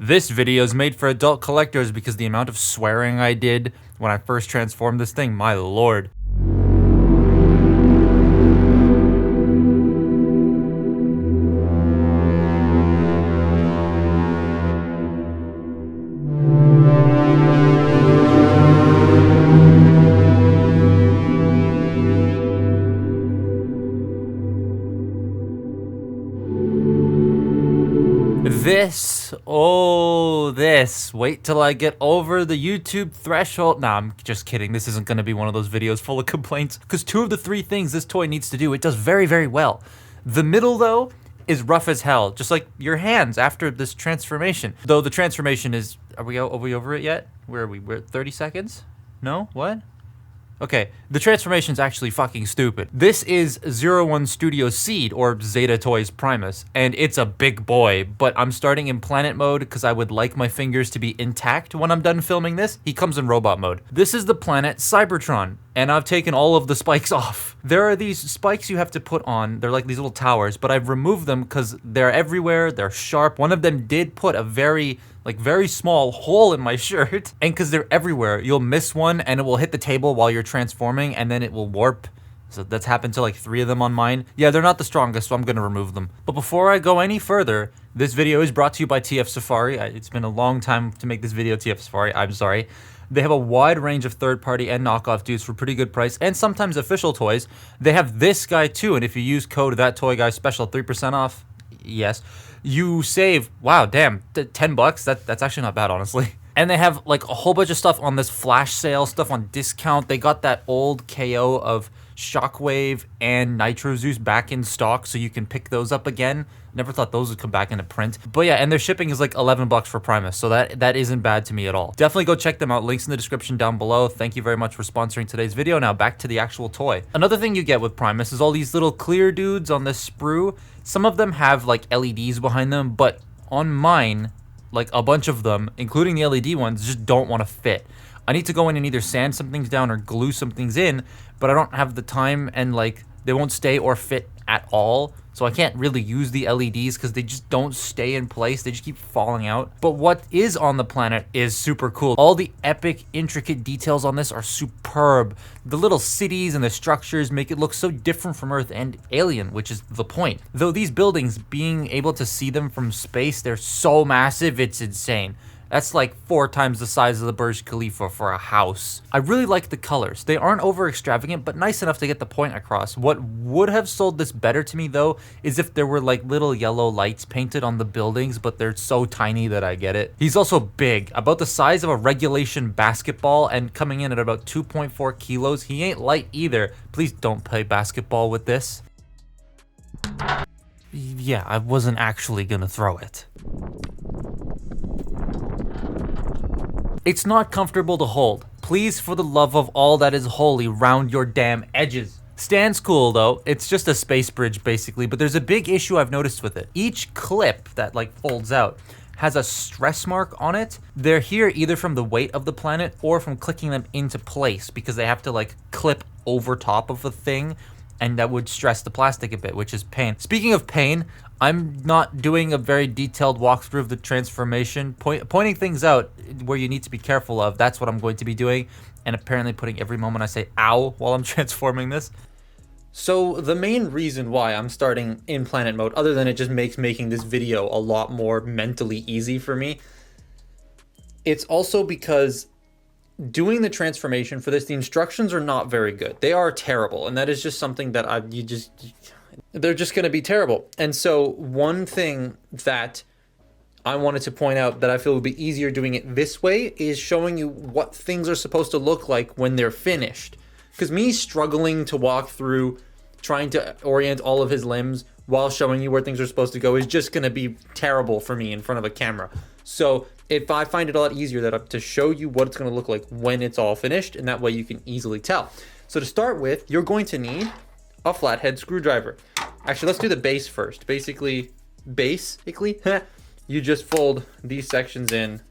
This video is made for adult collectors because the amount of swearing I did when I first transformed this thing, my lord. Wait till I get over the YouTube threshold. Nah, I'm just kidding. This isn't gonna be one of those videos full of complaints, because two of the three things this toy needs to do, it does very, very well. The middle, though, is rough as hell, just like your hands after this transformation. Though the transformation is, are we over it yet? Where are we? We're at 30 seconds? No? What? Okay, the transformation's actually fucking stupid. This is 01 Studio Seed, or Zeta Toys Primus, and it's a big boy, but I'm starting in planet mode because I would like my fingers to be intact when I'm done filming this. He comes in robot mode. This is the planet Cybertron, and I've taken all of the spikes off. There are these spikes you have to put on. They're like these little towers, but I've removed them because they're everywhere. They're sharp. One of them did put a very small hole in my shirt, and because they're everywhere, you'll miss one and it will hit the table while you're transforming and then it will warp. So that's happened to like 3 of them on mine. Yeah, they're not the strongest, so I'm gonna remove them. But before I go any further, this video is brought to you by TF Safari. It's been a long time to make this video, TF Safari, I'm sorry. They have a wide range of third-party and knockoff dudes for pretty good price, and sometimes official toys. They have this guy too, and if you use code ThatToyGuySpecial, 3% off, yes, you save, wow, damn, 10 bucks. That's actually not bad, honestly. And they have like a whole bunch of stuff on this flash sale, stuff on discount. They got that old KO of Shockwave and Nitro Zeus back in stock, so you can pick those up again. Never thought those would come back into print. But yeah, and their shipping is like 11 bucks for Primus, so that isn't bad to me at all. Definitely go check them out. Links in the description down below. Thank you very much for sponsoring today's video. Now back to the actual toy. Another thing you get with Primus is all these little clear dudes on this sprue. Some of them have like LEDs behind them, but on mine, like a bunch of them, including the LED ones, just don't want to fit. I need to go in and either sand some things down or glue some things in, but I don't have the time, and like they won't stay or fit at all. So I can't really use the LEDs because they just don't stay in place. They just keep falling out. But what is on the planet is super cool. All the epic, intricate details on this are superb. The little cities and the structures make it look so different from Earth and alien, which is the point. Though these buildings, being able to see them from space, they're so massive, it's insane. That's like 4 times the size of the Burj Khalifa for a house. I really like the colors. They aren't over extravagant, but nice enough to get the point across. What would have sold this better to me though, is if there were like little yellow lights painted on the buildings, but they're so tiny that I get it. He's also big, about the size of a regulation basketball, and coming in at about 2.4 kilos. He ain't light either. Please don't play basketball with this. Yeah, I wasn't actually gonna throw it. It's not comfortable to hold. Please, for the love of all that is holy, round your damn edges. Stands cool though. It's just a space bridge basically, but there's a big issue I've noticed with it. Each clip that like folds out has a stress mark on it. They're here either from the weight of the planet or from clicking them into place, because they have to like clip over top of the thing, and that would stress the plastic a bit, which is pain. Speaking of pain, I'm not doing a very detailed walkthrough of the transformation. Pointing things out where you need to be careful of, that's what I'm going to be doing, and apparently putting every moment I say ow while I'm transforming this. So the main reason why I'm starting in planet mode, other than it just makes making this video a lot more mentally easy for me, it's also because doing the transformation for this, the instructions are not very good. They are terrible, and that is just something that they're just going to be terrible. And so one thing that I wanted to point out that I feel would be easier doing it this way is showing you what things are supposed to look like when they're finished. Because me struggling to walk through, trying to orient all of his limbs while showing you where things are supposed to go is just going to be terrible for me in front of a camera. So if I find it a lot easier to show you what it's going to look like when it's all finished, and that way you can easily tell. So to start with, you're going to need a flathead screwdriver. Actually, let's do the base first. Basically, you just fold these sections in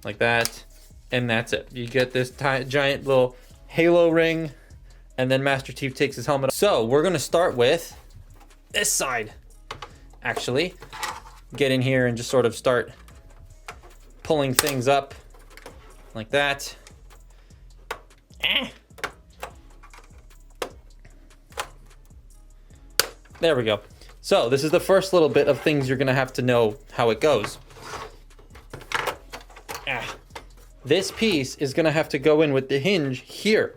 like that, and that's it. You get this giant little halo ring, and then Master Chief takes his helmet off. So we're gonna start with this side. Actually, get in here and just sort of start pulling things up like that. There we go. So this is the first little bit of things you're gonna have to know how it goes. This piece is gonna have to go in with the hinge here.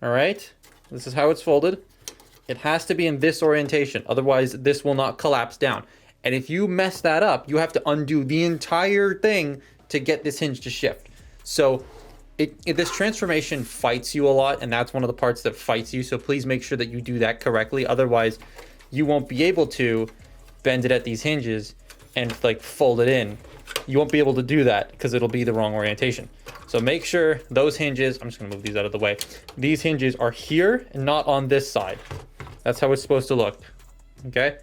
All right, this is how it's folded. It has to be in this orientation, otherwise this will not collapse down. And if you mess that up, you have to undo the entire thing to get this hinge to shift. So this transformation fights you a lot, and that's one of the parts that fights you. So please make sure that you do that correctly. Otherwise, you won't be able to bend it at these hinges and like fold it in. You won't be able to do that because it'll be the wrong orientation. So make sure those hinges, I'm just gonna move these out of the way. These hinges are here and not on this side. That's how it's supposed to look, okay?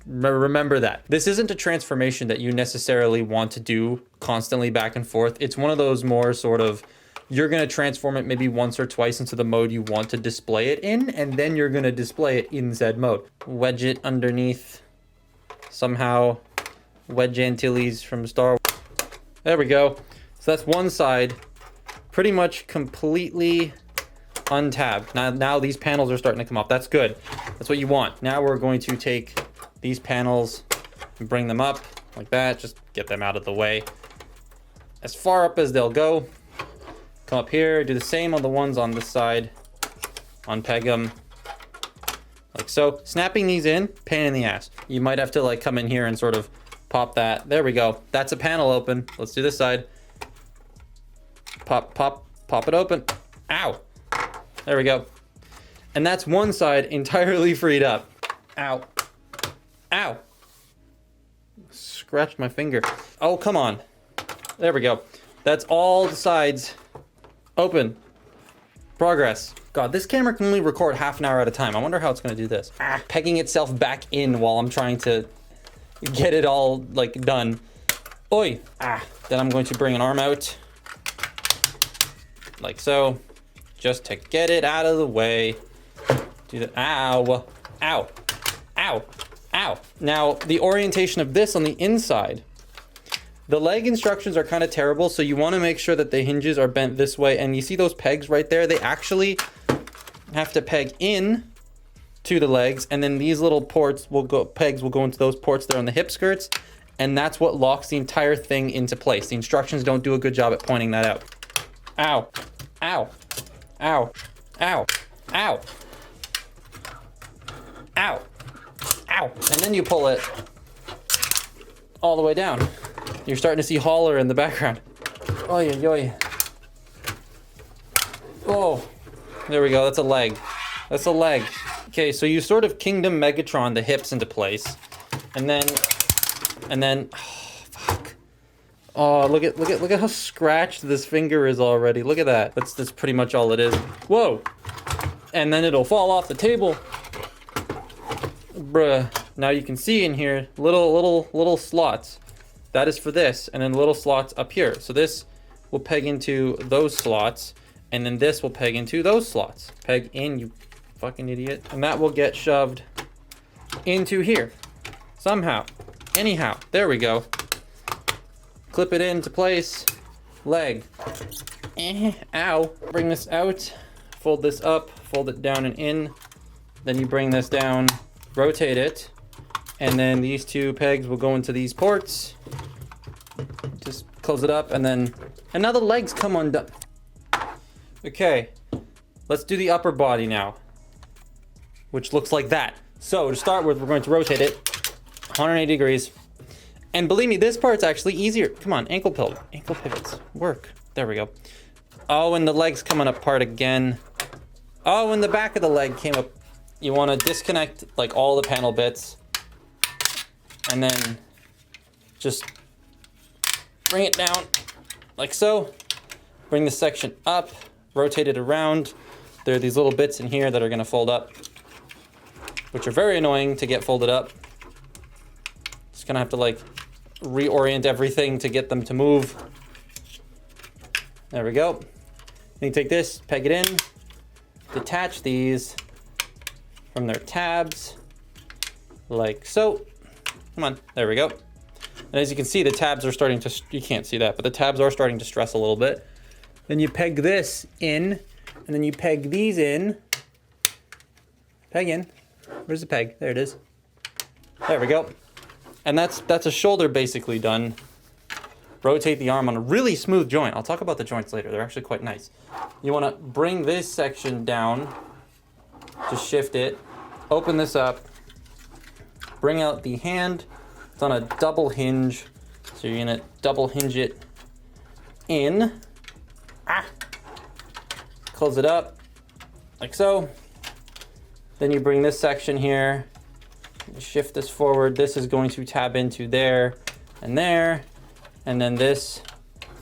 Remember that. This isn't a transformation that you necessarily want to do constantly back and forth. It's one of those more sort of, you're gonna transform it maybe once or twice into the mode you want to display it in, and then you're gonna display it in said mode. Wedge it underneath, somehow wedge Antilles from Star Wars. There we go. So that's one side, pretty much completely untabbed. Now these panels are starting to come off. That's good. That's what you want. Now we're going to take these panels and bring them up like that. Just get them out of the way. As far up as they'll go. Come up here, do the same on the ones on this side. Unpeg them. Like so. Snapping these in, pain in the ass. You might have to like come in here and sort of pop that. There we go. That's a panel open. Let's do this side. Pop it open. Ow. There we go. And that's one side entirely freed up. Ow. Ow. Scratched my finger. Oh, come on. There we go. That's all the sides open. Progress. God, this camera can only record half an hour at a time. I wonder how it's gonna do this. Pegging itself back in while I'm trying to get it all like done. Oi. Then I'm going to bring an arm out. Like so. Just to get it out of the way. Do the, ow. Ow. Ow. Ow. Now, the orientation of this on the inside, the leg instructions are kind of terrible, so you want to make sure that the hinges are bent this way. And you see those pegs right there? They actually have to peg in to the legs, and then these little ports will go, pegs will go into those ports there on the hip skirts, and that's what locks the entire thing into place. The instructions don't do a good job at pointing that out. Ow. Ow. Ow. Ow. Ow. Ow. Ow. And then you pull it all the way down. You're starting to see Holler in the background. Oy, oy, oy. Oh, there we go. That's a leg. That's a leg. Okay, so you sort of Kingdom Megatron the hips into place. And then, oh, fuck. Oh, look at how scratched this finger is already. Look at that. That's pretty much all it is. Whoa. And then it'll fall off the table. Bruh. Now you can see in here little slots. That is for this, and then little slots up here. So this will peg into those slots, and then this will peg into those slots. Peg in, you fucking idiot. And that will get shoved into here somehow. Anyhow, there we go. Clip it into place. Leg. Ow. Bring this out. Fold this up. Fold it down and in. Then you bring this down. Rotate it. And then these two pegs will go into these ports. Just close it up and now the legs come undone. Okay. Let's do the upper body now. Which looks like that. So to start with, we're going to rotate it 180 degrees. And believe me, this part's actually easier. Come on, ankle pivots, work. There we go. Oh, and the leg's coming apart again. Oh, and the back of the leg came up. You want to disconnect like all the panel bits. And then just bring it down like so. Bring the section up, rotate it around. There are these little bits in here that are gonna fold up, which are very annoying to get folded up. Just gonna have to like reorient everything to get them to move. There we go. Then you take this, peg it in, detach these from their tabs, like so. Come on, there we go. And as you can see, the tabs are starting to, you can't see that, but the tabs are starting to stress a little bit. Then you peg this in, and then you peg these in. Peg in. Where's the peg? There it is. There we go. And that's a shoulder basically done. Rotate the arm on a really smooth joint. I'll talk about the joints later. They're actually quite nice. You want to bring this section down, just shift it, open this up, bring out the hand. It's on a double hinge, so you're gonna double hinge it in. Close it up, like so. Then you bring this section here, shift this forward. This is going to tab into there and there. And then this,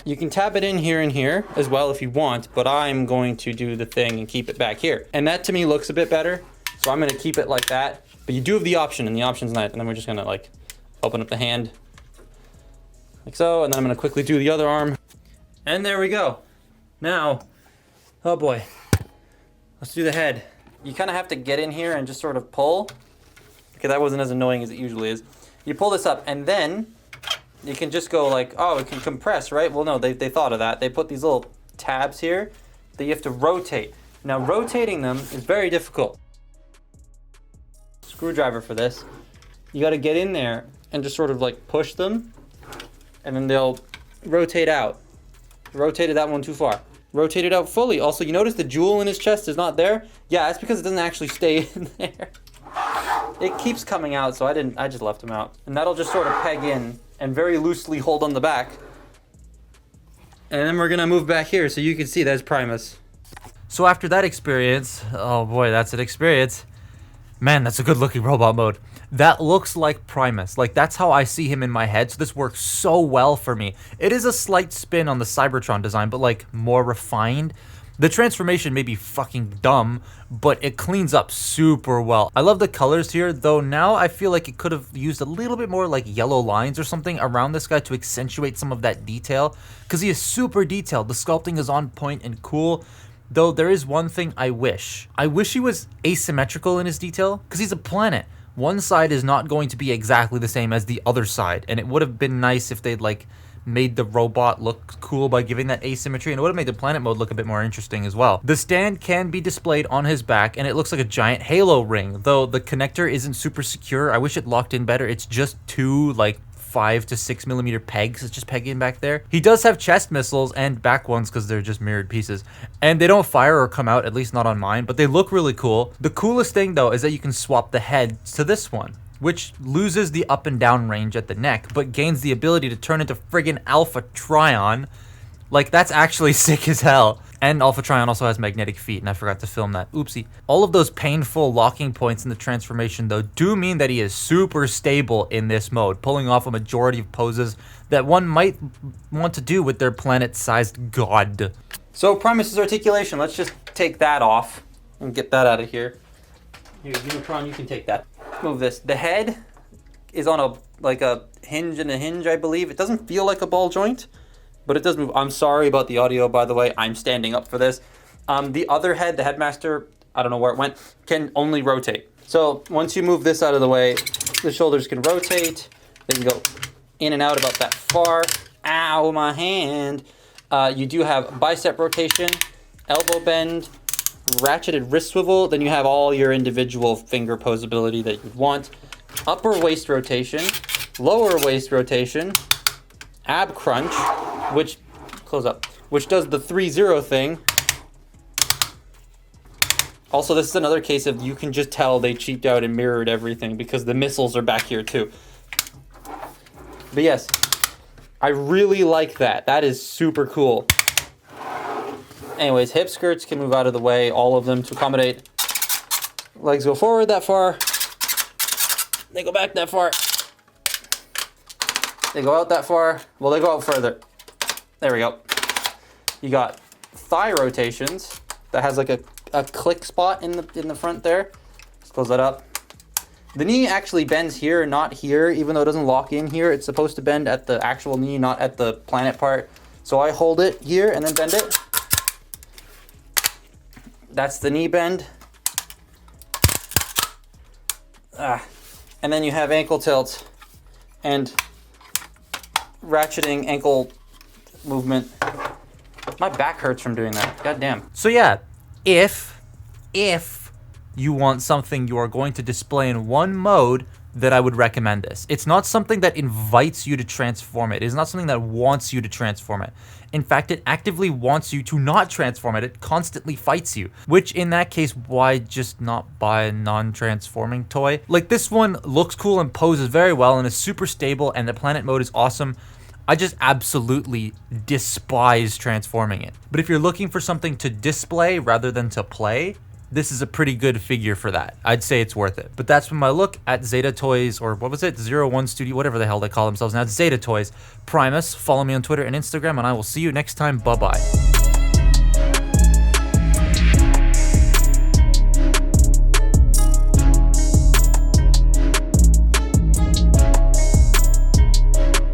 you can tab it in here and here as well if you want, but I'm going to do the thing and keep it back here. And that to me looks a bit better. So I'm gonna keep it like that. But you do have the option, and the option's not, and then we're just gonna like open up the hand like so, and then I'm gonna quickly do the other arm. And there we go. Now, oh boy, let's do the head. You kind of have to get in here and just sort of pull. Okay, that wasn't as annoying as it usually is. You pull this up, and then you can just go like, oh, it can compress, right? Well, no, they thought of that. They put these little tabs here that you have to rotate. Now, rotating them is very difficult. Screwdriver for this. You got to get in there and just sort of like push them, and then they'll rotate out. Rotated that one too far. Rotate it out fully. Also, you notice the jewel in his chest is not there? Yeah, that's because it doesn't actually stay in there. It keeps coming out, so I just left him out. And that'll just sort of peg in and very loosely hold on the back. And then we're gonna move back here so you can see that's Primus. So after that experience, oh boy, that's an experience. Man, that's a good looking robot mode. That looks like Primus. Like, that's how I see him in my head, so this works so well for me. It is a slight spin on the Cybertron design, but like more refined. The transformation may be fucking dumb, but it cleans up super well. I love the colors here, though now I feel like it could have used a little bit more like yellow lines or something around this guy to accentuate some of that detail, because he is super detailed. The sculpting is on point and cool. Though there is one thing I wish. I wish he was asymmetrical in his detail, because he's a planet. One side is not going to be exactly the same as the other side, and it would have been nice if they'd like made the robot look cool by giving that asymmetry, and it would have made the planet mode look a bit more interesting as well. The stand can be displayed on his back, and it looks like a giant halo ring, though the connector isn't super secure. I wish it locked in better. It's just two like 5 to 6 millimeter pegs. It's just pegging back there. He does have chest missiles and back ones because they're just mirrored pieces, and they don't fire or come out, at least not on mine, but they look really cool. The coolest thing though is that you can swap the head to this one, which loses the up and down range at the neck, but gains the ability to turn into friggin' Alpha Trion. Like, that's actually sick as hell. And Alpha Trion also has magnetic feet, and I forgot to film that. Oopsie. All of those painful locking points in the transformation, though, do mean that he is super stable in this mode, pulling off a majority of poses that one might want to do with their planet-sized god. So, Primus's articulation, let's just take that off and get that out of here. Here, Unicron, you can take that. Move this. The head is on a hinge and a hinge, I believe. It doesn't feel like a ball joint, but it does move. I'm sorry about the audio, by the way. I'm standing up for this. The other head, the headmaster, I don't know where it went, can only rotate. So once you move this out of the way, the shoulders can rotate. They can go in and out about that far. Ow, my hand. You do have bicep rotation, elbow bend, ratcheted wrist swivel. Then you have all your individual finger posability that you'd want. Upper waist rotation, lower waist rotation, ab crunch, which does the 3-0 thing. Also, this is another case of you can just tell they cheaped out and mirrored everything because the missiles are back here too. But yes, I really like that. That is super cool. Anyways, hip skirts can move out of the way, all of them to accommodate. Legs go forward that far. They go back that far. They go out that far. Well, they go out further. There we go. You got thigh rotations. That has like a click spot in the front there. Let's close that up. The knee actually bends here, not here, even though it doesn't lock in here. It's supposed to bend at the actual knee, not at the planet part. So I hold it here and then bend it. That's the knee bend. And then you have ankle tilt and ratcheting ankle movement. My back hurts from doing that. God damn. So yeah, if you want something you are going to display in one mode, that I would recommend this. It's not something that invites you to transform it. It's not something that wants you to transform it. In fact, it actively wants you to not transform it. It constantly fights you. Which, in that case, why just not buy a non-transforming toy? Like, this one looks cool and poses very well and is super stable, and the planet mode is awesome. I just absolutely despise transforming it. But if you're looking for something to display rather than to play, this is a pretty good figure for that. I'd say it's worth it. But that's been my look at Zeta Toys, or what was it? 01 Studio, whatever the hell they call themselves now. It's Zeta Toys. Primus. Follow me on Twitter and Instagram, and I will see you next time. Bye-bye.